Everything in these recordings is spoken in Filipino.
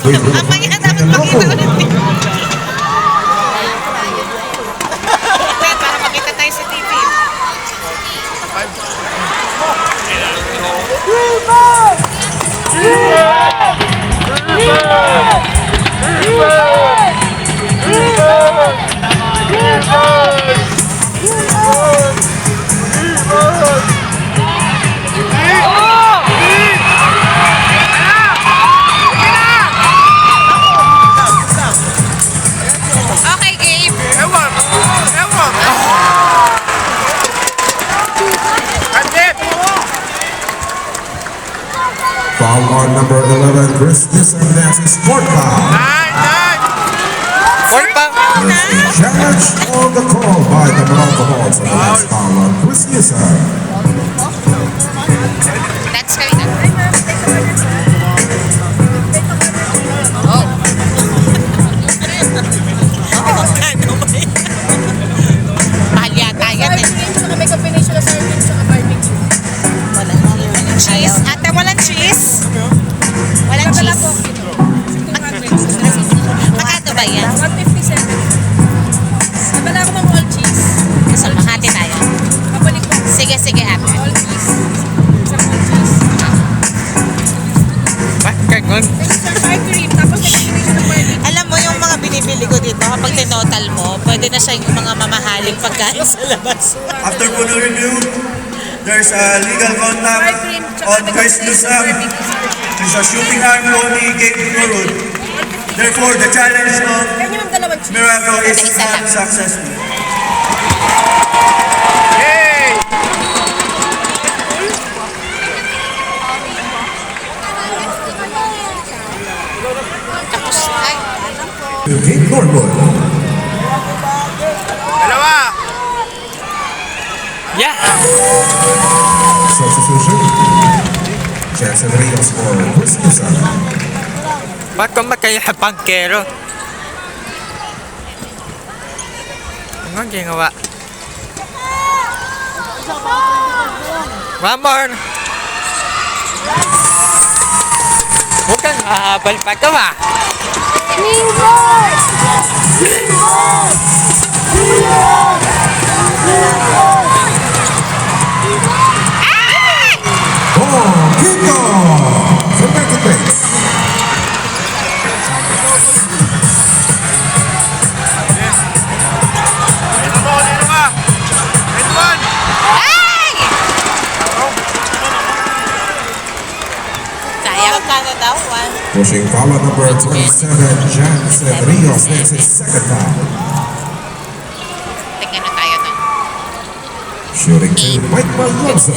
Mamaya dapat makita ulit dito. Para makita tayo sa TV. Okay, Gabe. Ewan! Foul on number 11, Chris Nissan, that's a sport foul. Foul pa! There's a challenge on the call by the Morocco Hawks on the last foul on Chris Nissan. That's Karina. Oh. Mahal yata yan eh. May combination of sardines at barbecue. Cheese? Ate, walang cheese? Walang cheese? Magkano ba yan? 157. Nabala ako ng all cheese. So, makati tayo. Kapalik ko. Sige, ate. All cheese. Isang all cheese. Bakit nun? May isang sour cream. Tapos may combination of barbecue. Alam mo yung mga binibili ko dito, kapag tinotal mo, pwede na siya yung mga mamahaling pagkain sa labas. After po ng review, there's a legal Sour contact cream. on Chris Lusam. There's a shooting arm po ni Gabe Nurud. Therefore, the challenge of Kaya nyo ang dalawang cheese. Miracle is Isa lang. unsuccessful. Yay! Tapos, ay, To Gabe Norwood. Dalawa! Yeah! Substitution. Jansen Rios for Chris Nissan. Ba't kung makaya pangkero? Ano ang ginawa? One more! Huwag kang hahabal pa ito ha! Oh, kick off! From back to base. Dito mo! Dito ka! Dito one! ay! Sayang ka na daw, one. Pushing foul on number 27, Jansen Rios, that's his second foul. Tingnan na tayo nun. Shooting to Mike Malonzo.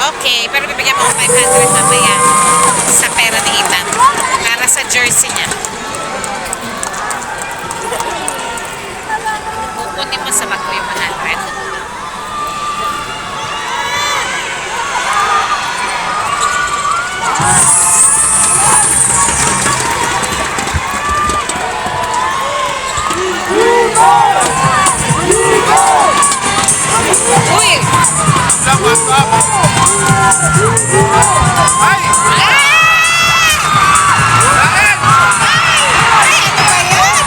Okay, pero bibigyan mo ko 500 mamaya sa pera ni Ethan para sa jersey niya. Kukunin mo sa bag ko yung 100. Uy! Ay! Ay, ano ba yun?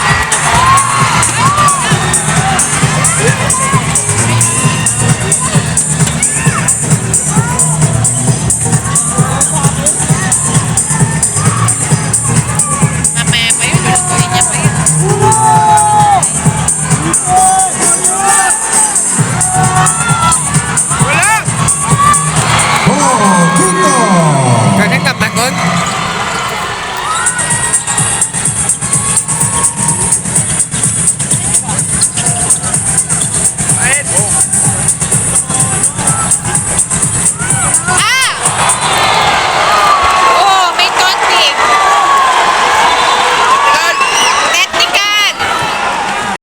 Mamaya pa yun, lutuin niya pa yun. Wala! Oh, kick off! Kaya nga bangon?